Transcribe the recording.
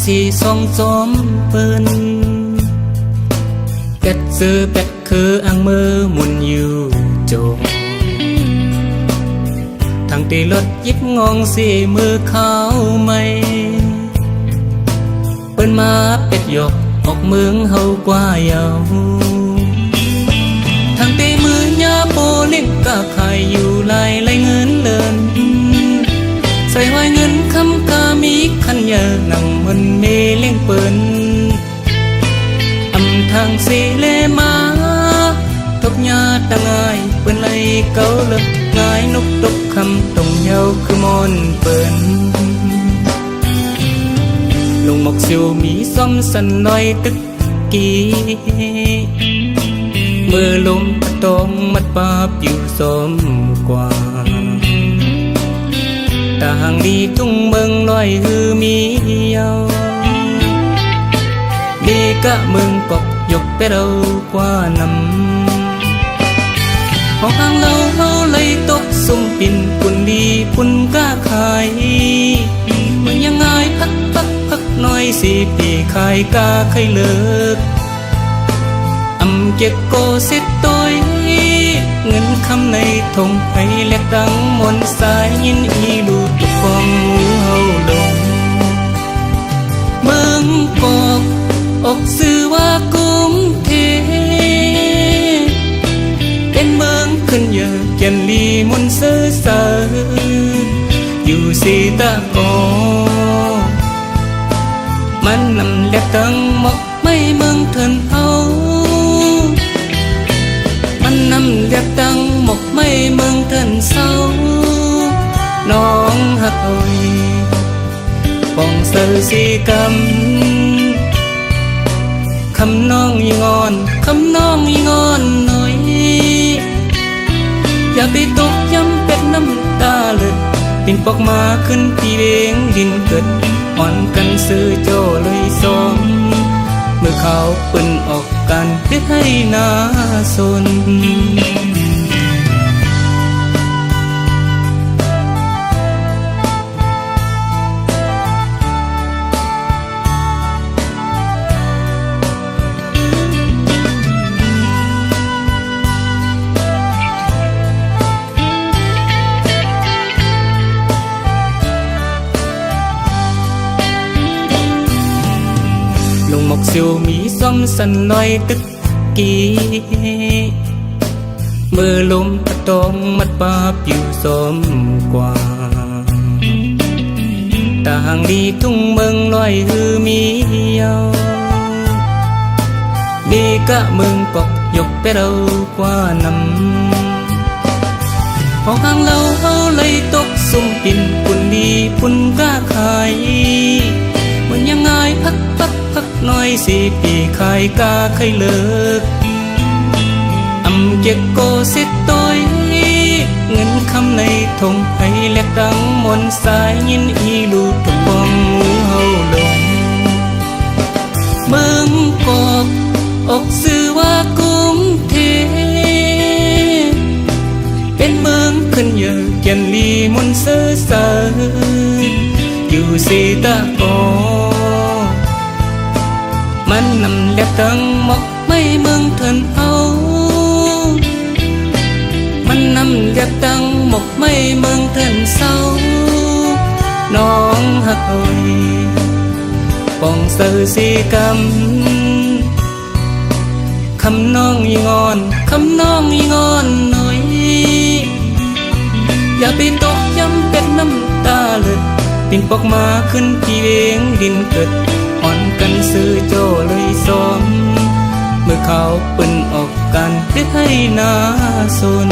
สีสองจอมเปิ้นเป็ดซื้อเป็ดคืออ่างมือหมุนอยู่จงทางตีรถยิบงองสีมือเขาไม่เปิ้นมาเป็ดหยกออกเมืองเฮากว่าเยาทางตีมือยาโปเล็กก็ขายอยู่ลายเงินเลินใส่ไว้เงินคำกามีขันเยอะหนังมันเมเลี้ยงเปิ้นทางสีเลมาทบยาตังไงเปิ้นเลยเกาเลิกง่ายนกตกคำตรงเยาคือมอนเปิ้นลงหมกซิวมีซ้อมสันลอยตึกกี้เมื่อลมตองมัดปาบอยู่ซ้อมกว่าตาหางดีทุ่งเมืองลอยฮือมีเยาดีกะเมืองกอกยกไปเรากว่านำของทางเราเลยตกสุ่มปิ่นปุ่นดีปุ่นกะขายเมืองยังไงพักน้อยสิปีขายกะใครเลิกเก็บโกเสร็จตัวเงินคำในทงให้เล็กดังมนสายยินอีลูกตุกฟองงูเฮาลงเมืองกอกออกสื่อว่ากุ้งเทเป็นเมืองขึ้นเยอะแก่นลีมนเสือเสืออยู่สีตะโกมันนำเล็บตั้งหมกไม่เมืองเถินเอามันนำเล็บตั้งหมกไม่เมืองเถินเศร้าน้องหักอ้อยปองเสือสีกำคำน้องยิงอนคำน้องยิงอนหน่อยอย่าไปตกย้ำเป็ดน้ำตาเลยปิ่นปอกมาขึ้นพี่เวงดินเกิดอ่อนกันซื้อโจเลยสมเมื่อเขาเปิ้นออกกันเพื่อให้นาสนลงหมกซิวมีซ้อมสันลอยตึกกี้เมื่อลมตะตองมัดปาบอยู่ซ้อมกว่าตาหางดีทุ่งเมืองลอยฮือมีเยาดีกะเมืองกอกยกไปเรากว่านำของทางเราเลยตกสุ่มปิ่นปุ่นดีปุ่นกะขายมันยังไงพักน้อยสิปีขายกาใครเลิกเก็บโกเสร็จตัวเงินคำในทงให้เล็กดังมนสายยินอีลูกตุกฟองงูเฮาลงเมืองกอกออกสื่อว่ากุ้งเทเป็นเมืองขึ้นเยอะแก่นลีมนเสือเสืออยู่สีตะโกมันนำเล็บตั้งหมกไม่เมืองเถินเอามันนำเล็บตั้งหมกไม่เมืองเถินเศร้าน้องหักอ้อยปองเสือสีกำคำน้องยิงอนคำน้องยิงอนหน่อยอย่าไปตกย้ำเป็ดน้ำตาเลยปิ่นปอกมาขึ้นพี่เวงดินเกิดอ่อนกันซื้อโจเลยสมเมื่อเขาเปิ้นออกกันเพื่อให้นาสน